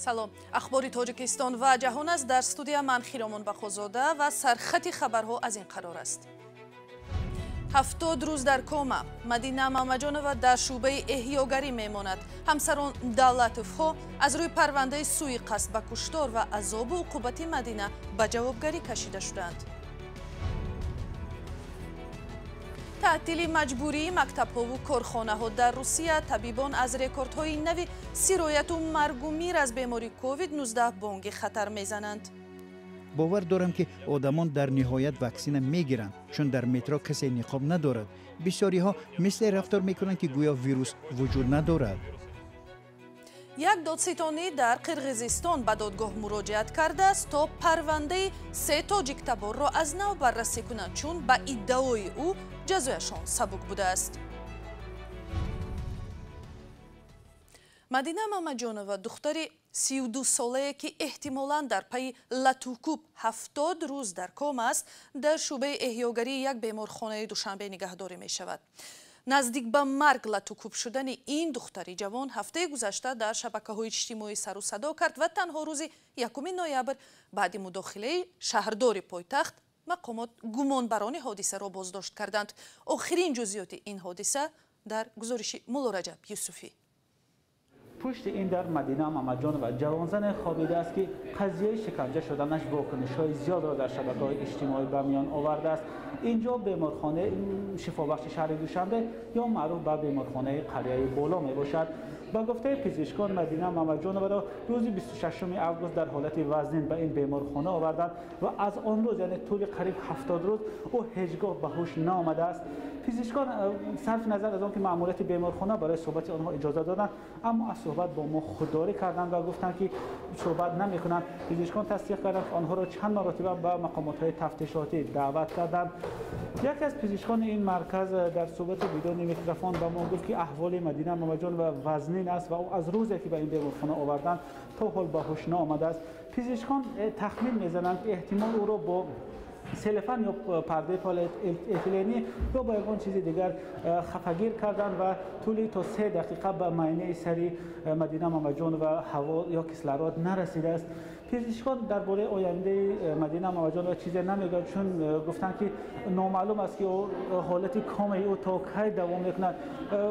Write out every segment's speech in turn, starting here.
салом. ахбори тоҷикистон ва ҷаҳон аст. дар студия ман Хиромон Бахозода ва сархати хабарҳо аз ин қарор аст. 70 рӯз дар кома. Мадина Мамаҷонова дар шӯъбаи эҳьёгарӣ мемонад. ҳамсарон Давлатовҳо аз рӯи парвандаи сӯи қасд ба куштор ва азобу уқубати Мадина ба ҷавобгарӣ кашида шуданд. таътили маҷбурии мактабҳову корхонаҳо дар Русия. Табибон аз рекордҳои нави сирояту маргу мир аз бемории COVID-19 бонги хатар мезананд. бовар дорам ки одамон дар ниҳоят ваксина мегиранд, чун дар метро касе ниқоб надорад. бисёриҳо мисле рафтор мекунанд ки гӯё вирус вуҷуд надорад. як додситонӣ дар Қирғизистон ба додгоҳ муроҷиат кардааст то парвандаи 3 тоҷик таборро аз нав баррасӣ кунад, чун ба иддаои ӯ ҷазояшон сабук будааст. Мадина Мамаҷонова духтари 32-солае ки эҳтимолан дар пайи латукуб 70 рӯз дар кома аст, дар шӯъбаи эҳьёгарии як беморхонаи Душанбе нигаҳдорӣ мешавад. наздик ба марг латукуб шудани ин духтари ҷавон ҳафтаи гузашта дар шабакаҳои иҷтимоӣ сару садо кард ва танҳо рӯзи 1 ноябр баъди мудохилаи шаҳрдори пойтахт мақомот гумонбарони ҳодисаро боздошт карданд. охирин ҷузъиёти ин ҳодиса дар гузориши Муллораҷаб Юсуфӣ. پشت این در مدینه مماجانова جوانزن خوابیده است که قضیه شکنجه شدنش واکنش‌های زیاد را در شبکه‌های اجتماعی به میان آورده است. اینجا بیمارخانه شفابخش شهر دوشنبه یا معروف به بیمارخانه قریه بالا می باشد. با گفته پزشکان مدینه مماجانova را روز 26 آگوست در حالت وزنین به این بیمارخانه آوردند و از آن روز یعنی طول قریب 70 روز او هیچگاه به هوش نآمده است. پزشکان صرف نظر از آنکه مأموریت بیمارخانه برای صحبت آنها اجازه دادند، اما از صحبت با ما خودداری کردند و گفتند که صحبت نمی‌کنند. پزشکان تصدیق کردند که آنها را چند مرتبه به مقامات‌های تفتیشاتی دعوت کردند. یکی از پزشکان این مرکز در صحبت بدون میکروفون به ما گفت که احوال مدینه مماجانova وزنین است و او از روزی که به این بیمارخانه آوردند تا حال به هوش نآمده است. پزشکان تخمین می‌زنند که احتمال او را با سلفن یا پرده پلی‌اتیلنی یا با یگان چیز دیگر خفگیر کردند و طولی تا 3 دقیقه به معاینه سری مدینه مماجانova هوا یا کسلرات نرسیده است. پزشکان درباره آینده مدینه مماجانova چیزی نمیگویند، چون گفتند که نامعلوم است که حالت کامی او تا کی دوام میکند.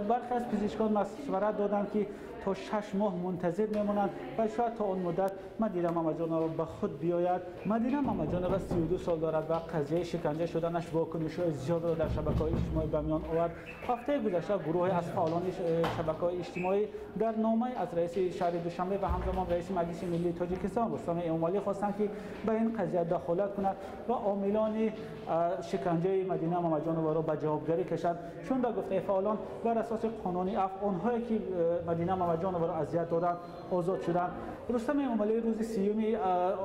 برخی از پزشکان مشورت دادند که تا 6 ماه منتظر میمونند و شاید تا اون مدت مدینه مماجانova به خود بیاید. مدینه مماجانova 32 سال دارد و قضیه شکنجه شدنش واکنش‌های زیاد را در شبکه‌های اجتماعی به میان آورد. هفته گذشته گروه از فعالان شبکه‌های اجتماعی در نامه از رئیس شهر دوشنبه و همزمان رئیس مجلس ملی تاجیکستان رستم امالی خواستند که به این قضیه دخالت کند و عاملان شکنجه مدینه مماجانova را به جوابگری کشد، چون به گفته فعالان بر اساس قانونی آنهایی که مدینه مماجانova را اذیت دادند آزاد شدند. رستم امالی روز 30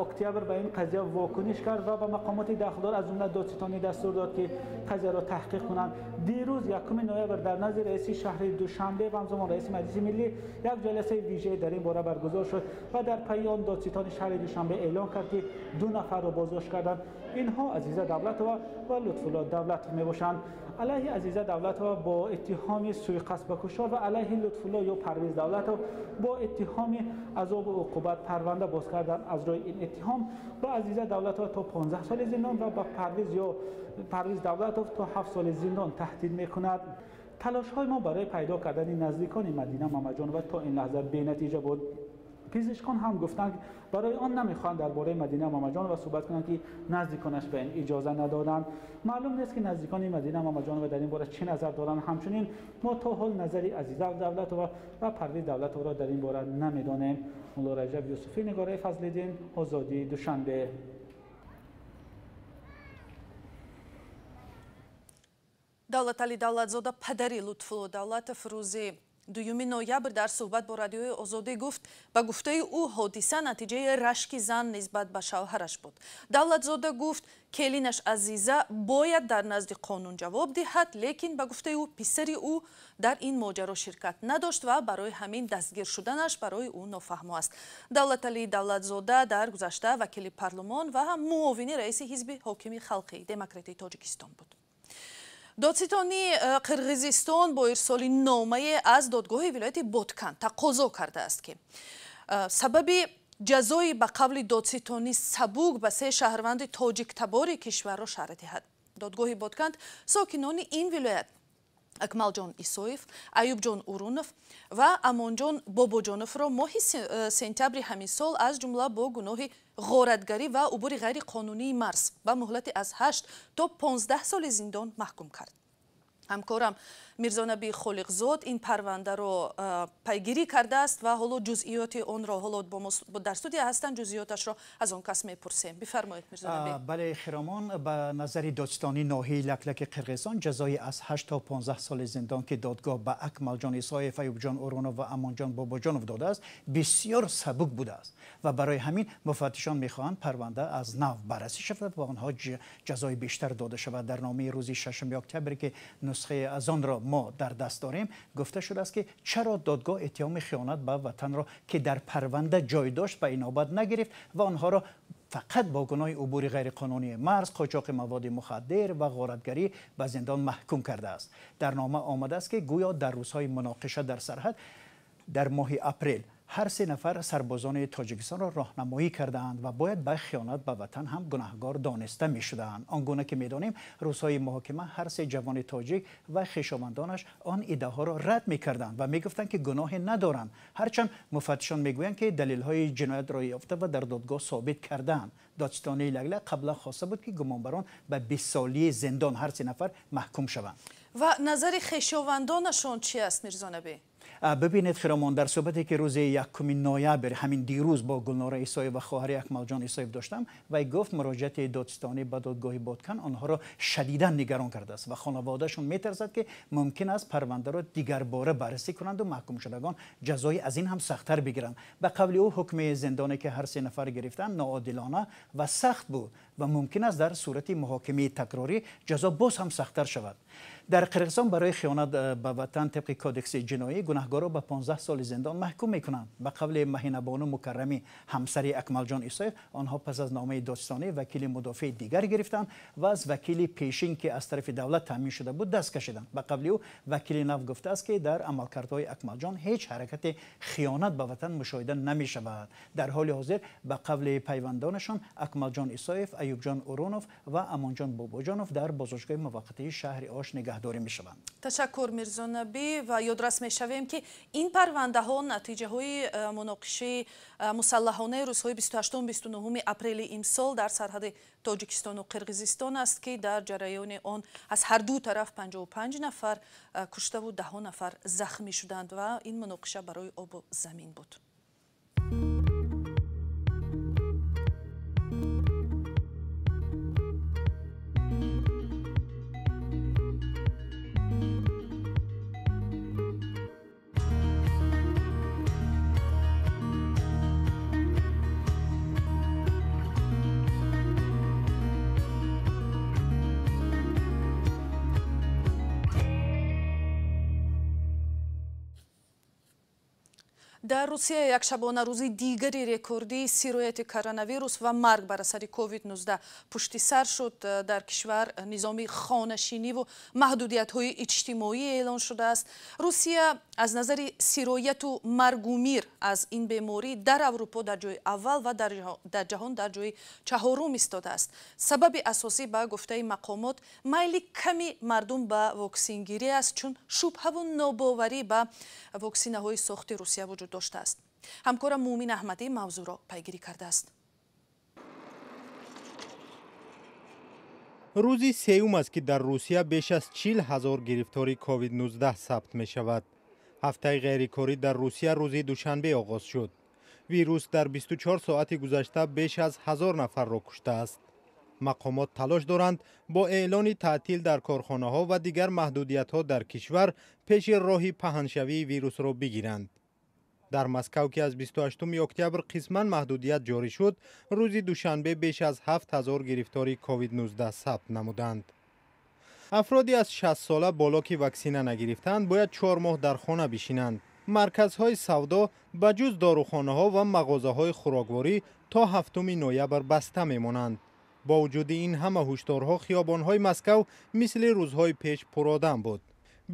اکتبر به این قضیه واکنش کرد و به مقامات داخلدار از جمله دادستانی دستور داد که قضیه را تحقیق کنند. دیروز 1 نوامبر در نزد رئیس شهر دوشنبه و همزمان رئیس مجلس ملی یک جلسه ویژه در این باره برگزار شد و در پی آن دادستان شهر دوشنبه اعلام کرد که 2 نفر را بازداشت کردند. اینها عزیزه دولتova و لطف‌الله دولت میباشند. علیه عزیزه دولتova با اتهام سوء قصد به کشتار و علیه لطف‌الله یا پرویز دولتov با اتهام عذاب و عقوبت پرونده باز کردن. از روی این اتهام با عزیزه دولتova تا 15 سال زندان و با پرویز دولتov تا 7 سال زندان تهدید میکند. تلاش‌های ما برای پیدا کردن نزدیکان مدینه مماجانova تا این لحظه بی‌نتیجه بود. پزشکان هم گفتند برای آن نمیخوان درباره مدینه مماجانova صحبت کنند که نزدیکانش به این اجازه ندادند. معلوم نیست که نزدیکان مدینه مماجانova در این باره چه نظر دارند. همچنین ما تا حال نظری عزیزه دولتova و پرویز دولتova را در این باره نمیدانیم. مولارجب یوسفی، نگاره فضل‌الدین، آزادی، دوشنبه. Давлатали Давлатзода падари Лутфулло Давлатов рӯзи 2 ноябр дар суҳбат бо радиои Озодӣ гуфт ба гуфтаи ӯ ҳодиса натиҷаи рашки зан нисбат ба шавҳараш буд. Давлатзода гуфт келинаш Азиза бояд дар назди қонун ҷавоб диҳад, лекин ба гуфтаи ӯ писари ӯ дар ин моҷаро ширкат надошт ва барои ҳамин дастгир шуданаш барои ӯ нофаҳмо аст. Давлатали Давлатзода дар гузашта вакили парлумон ва ҳам муовини раиси ҳизби ҳокими халқии демократии Тоҷикистон буд. دادستانی قرغیزستان با ارسال نامه از دادگاه ولایت بادکن تقاضا کرده است که سبب ҷазои ба қавли додситонӣ сабук ба 3 шаҳрванди тоҷиктабори кишварро шаҳр диҳад. Додгоҳи Бодканд сокинони ин вилоят Акмалҷон Исоев, Аюбҷон Урунов ва Амонҷон Бобоҷоновро моҳи сентябри ҳамин сол аз ҷумла бо гуноҳи ғоратгарӣ ва убури ғайриқонунии Марс ба муҳлати аз 8 то 15 соли зиндон маҳкум кард. ҳамкорам Мирзонаби Холиқзод ин парвандаро пайгирӣ кардааст ва ҳоло ҷузъиёти онро ҳоло дар студия ҳастанд, ҷузъиёташро аз он кас мепурсем. Бифармоед Мирзонаби. бале Хиромон, ба назари додистони ноҳияи Лаклаки Қирғизистон ҷазои аз 8 то 15 соли зиндон ки додгоҳ ба Акмалҷон Исоев, Аюбҷон Урунов ва Амонҷон Бобоҷонов додааст, бисёр сабук будааст ва барои ҳамин муфаттишон мехоҳанд парванда аз нав баррасӣ шавад ва онҳо ҷазои бештар дода шавад. дар номаи рӯзи 6 октябре ки нусхаи аз онро мо дар даст дорем, гуфта шудааст ки чаро додгоҳ иттиҳоми хиёнат ба ватанро ки дар парванда ҷой дошт ба инобат нагирифт ва онҳоро фақат бо гуноҳи убури ғайриқонунии Марс, қочоқи маводи мухаддир ва ғоратгарӣ ба зиндон маҳкум кардааст. дар нома омадааст ки гӯё дар рӯзҳои муноқиша дар сарҳад дар моҳи апрел ҳар 3 нафар сарбозони Тоҷикистонро роҳнамоӣ кардаанд ва бояд ба хиёнат ба ватан ҳам гунаҳгор дониста мешудаанд. он гуна ки медонем, рӯзҳои муҳокима ҳар 3 ҷавони тоҷик ва хишовандонаш он иддаҳоро рад мекарданд ва мегуфтанд ки гуноҳе надоранд, ҳарчанд муфаттишон мегӯянд ки далелҳои ҷиноятро ёфта ва дар додгоҳ собит кардаанд. додистони Лаглак қабла хоста буд ки гумонбарон ба 20 солии зиндон ҳар 3 нафар маҳкум шаванд. ва назари хешовандонашон чи аст Мирзонаби? бибинед Хиромон, дар суҳбате ки рӯзи 1 ноябр ҳамин дирӯз бо Гулнора Исоев ва хоҳари Акмалҷон Исоев доштам, вай гуфт муроҷиати додистонӣ ба додгоҳи Бодкан онҳоро шадидан нигарон кардааст ва хонаводашон метарсад ки мумкин аст парвандаро дигарбора баррасӣ кунанду маҳкумшудагон ҷазои аз ин ҳам сахттар бигиранд. ба қавли ӯ ҳукми зиндоне ки ҳар 3 нафар гирифтанд ноодилона ва сахт буд ва мумкин аст дар сурати муҳокимаи такрорӣ ҷазо боз ҳам сахттар шавад. дар Қирғизистон барои хиёнат ба ватан табқи кодекси ҷиноӣ гунаҳгорро ба 15 соли зиндон маҳкум мекунанд. ба қавли Маҳинабону Мукаррамӣ, ҳамсари Акмалҷон Исоев, онҳо пас аз номаи додистонӣ вакили мудофиъи дигар гирифтанд ва аз вакили пешин ки аз тарафи давлат таъмин шуда буд даст кашиданд. ба қавли ӯ вакили нав гуфтааст ки дар амалкардҳои Акмалҷон ҳеҷ ҳаракати хиёнат ба ватан мушоҳида намешавад. дар ҳоли ҳозир ба қавли пайвандонашон Акмалҷон Исоев, Аюбҷон Урунов ва Амонҷон Бобоҷонов дар бозоргоҳи муваққатии шаҳри Ош нигоҳдорӣ мешаванд. ташаккур Мирзонаби ва ёдрас мешавем ки ин парвандаҳо натиҷаҳои муноқишаи мусаллаҳонаи рӯзҳои 28-29 апрели имсол дар сарҳади Тоҷикистону Қирғизистон аст ки дар ҷараёни он аз ҳарду тараф 55 нафар куштаву 10 нафар захмӣ шуданд ва ин муноқиша барои обу замин буд. дар Русия якшабона рӯзи дигари рекордии сирояти коронавирус ва марг бар асари COVID-19 пушти сар шуд. дар кишвар низоми хонашиниву маҳдудиятҳои иҷтимоӣ эълон шудааст. Русия аз назари сирояту маргу мир аз ин беморӣ дар Аврупо дар ҷои аввал ва дар ҷаҳон дар ҷои 4 истодааст. сабаби асосӣ ба гуфтаи мақомот майли ками мардум ба воксингирӣ аст, чун шубҳаву нобоварӣ ба воксинаҳои сохти Русия вуҷуд доштааст. ҳамкорам Муъмин Аҳмадӣ мавзӯъро пайгирӣ кардааст. рӯзи сеюм аст ки дар Русия беш аз 40 000 гирифтори COVID-19 сабт мешавад. ҳафтаи ғерикорӣ дар Русия рӯзи душанбе оғоз шуд. вирус дар 24 соати гузашта беш аз 1000 нафарро куштааст. мақомот талош доранд бо эълони таътил дар корхонаҳо ва дигар маҳдудиятҳо дар кишвар пеши роҳи паҳншавии вирусро бигиранд. дар Москав ки аз 28 октябр қисман маҳдудият ҷорӣ шуд, рӯзи душанбе беш аз 7000 гирифтори COVID-19 сабт намуданд. афроди аз 60 сола боло ки ваксина нагирифтанд бояд 4 моҳ дар хона бишинанд. марказҳои савдо ба ҷуз дорухонаҳо ва мағозаҳои хӯрокворӣ то 7 ноябр баста мемонанд. бо вуҷуди ин ҳама ҳушдорҳо хиёбонҳои Москав мисли рӯзҳои пеш пуродам буд.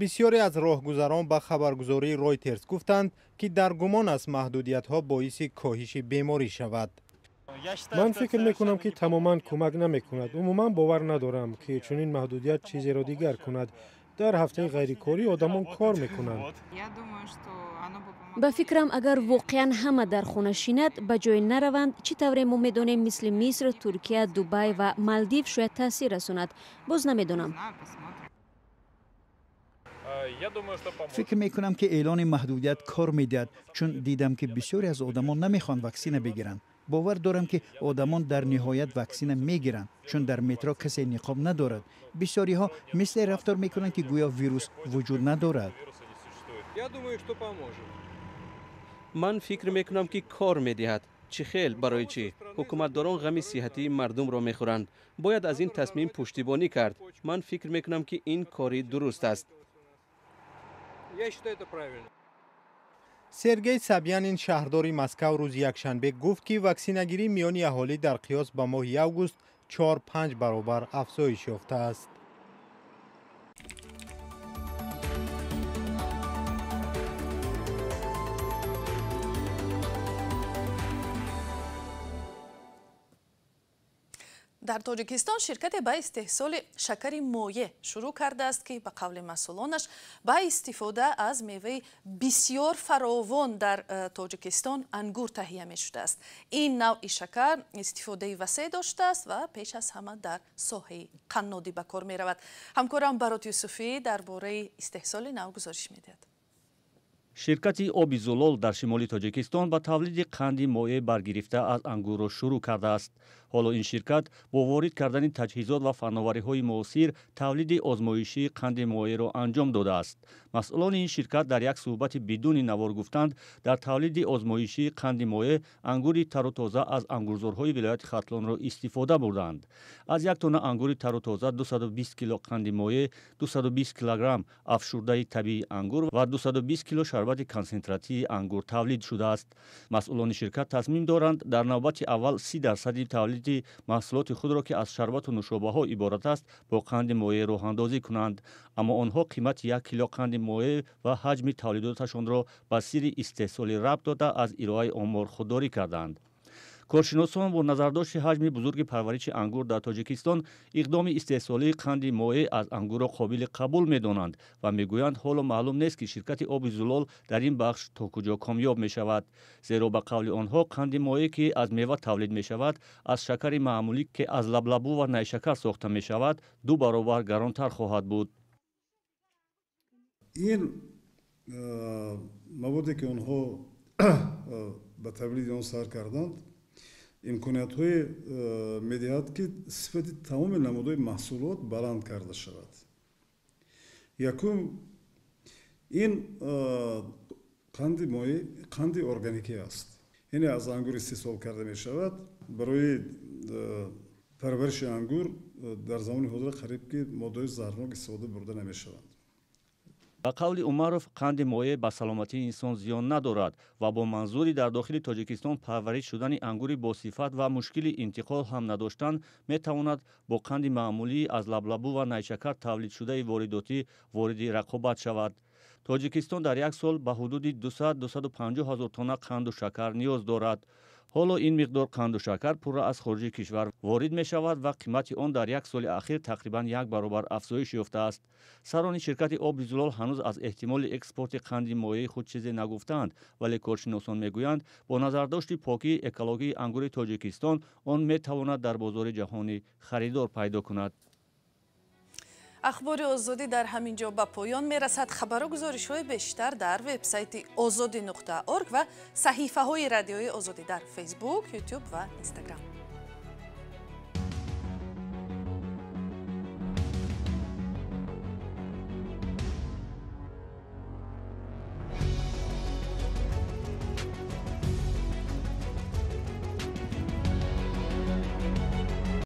بسیاری از راهگذران با خبرگزاری رویترز گفتند که در گمان است محدودیت‌ها باعث کاهش بیماری شود. من فکر میکنم که تماما کمک نمیکند. عموما باور ندارم که چنین محدودیت چیزی را دیگر کند. در هفته غیرکاری آدمان کار میکنند. به فکرم اگر واقعا همه در خانه شینند به جای نروند، چی طوری ما میدانیم مثل مصر، ترکیه، دبی و مالدیو شاید تاثیر رساند. باز نمیدونم. فکر میکنم که اعلان محدودیت کار میدهد، چون دیدم که بسیاری از آدمان نمیخوان واکسین بگیرند. باور دارم که آدمان در نهایت واکسین میگیرند، چون در مترو کسی نقاب ندارد. بسیاری ها مثل رفتار میکنند که گویا ویروس وجود ندارد. من فکر میکنم که کار میدهد. چه خیل برای چی؟ حکومتداران غم صحتی مردم را میخورند. باید از این تصمیم پشتیبانی کرد. من فکر میکنم که این کاری درست است. سرگئی سابیانین شهرداری مسکو روز یکشنبه گفت که واکسینگیری میان اهالی در قیاس به ماه اوگوست 4-5 برابر افزایش یافته است. در تاجیکستان شرکت به استحصال شکر مایع شروع کرده است که به قول مسئولانش با استفاده از میوه بسیار فراوان در تاجیکستان انگور تهیه می شده است. این نوع شکر استفاده وسیع داشته است و پیش از همه در ساحه قنادی به کار می رود. همکارم برات یوسفی درباره استحصال نو گزارش می دهد. شرکت آبی زلال در شمال تاجیکستان با تولید قند مایع برگرفته از انگور را شروع کرده است. حالا این شرکت با وارد کردن تجهیزات و فناوری‌های معاصر تولید آزمایشی قند مایع را انجام داده است. مسئولان این شرکت در یک صحبت بدون نوار گفتند در تولید آزمایشی قند مایع انگور تر و تازه از انگورزارهای ولایت ختلان را استفاده بردند. از یک تن انگور تر و تازه 220 کیلو قند مایع، 220 کیلوگرم افشرده طبیعی انگور و 220 کیلو شربت کنسنتراتی انگور تولید شده است. مسئولان شرکت تصمیم دارند در نوبت اول 30% تولید محصولات خود را که از شربت و نوشابه ها عبارت است با قند مایع راه اندازی کنند، اما آنها قیمت 1 کیلو قند مایع و حجم تولیداتشان را به سیر استحصال ربط داده از ارائه آمار خودداری کردند. کارشناسان با نظرداشت حجم بزرگ پرورش انگور در تاجیکستان اقدام استحصالی قند مایع از انگور را قابل قبول می‌دانند و میگویند حالا معلوم نیست که شرکت آبی زلال در این بخش تا کجا کامیاب می شود، زیرا به قول آنها قند مایع که از میوه تولید می شود از شکر معمولی که از لبلبو و نیشکر ساخته می شود 2 برابر گرانتر خواهد بود. این موادی که آنها به تولید آن سر کردند امکانیت های میدهد که صفت تمام نمودهای محصولات بلند کرده شود. یکم این قند مایع قند ارگانیکی است. یعنی از انگور استحصال کرده می شود. برای پرورش انگور در زمان حاضر قریب که ماده‌های زهرناک استفاده برده نمی شوند. به قول عمرов قند مایع به سلامتی انسان زیان ندارد و با منظوری در داخل تاجیکستان پرورش شدن انگور با صفت و مشکل انتقال هم نداشتن می تواند با قند معمولی از لبلبو و نیشکر تولید شده وارداتی وارد رقابت شود. تاجیکستان در یک سال به حدود 200-250 هزار تن قند و شکر نیاز دارد. حالا این مقدار قند و شکر پورا از خارج کشور وارد می شود و قیمت آن در یک سال اخیر تقریبا 1 برابر افزایش یافته است. سران شرکت آبی زلال هنوز از احتمال اکسپورت قند مایع خود چیزی نگفتند، ولی کارشناسان میگویند با نظرداشت پاکی اکولوژی انگور تاجیکستان آن می تواند در بازار جهانی خریدار پیدا کند. اخبار آزادی در همین جا به پایان میرسد. خبر و گزارش های بیشتر در وبسایت azadi.org و صحیفه های رادیوی آزادی در فیسبوک، یوتیوب و اینستاگرام.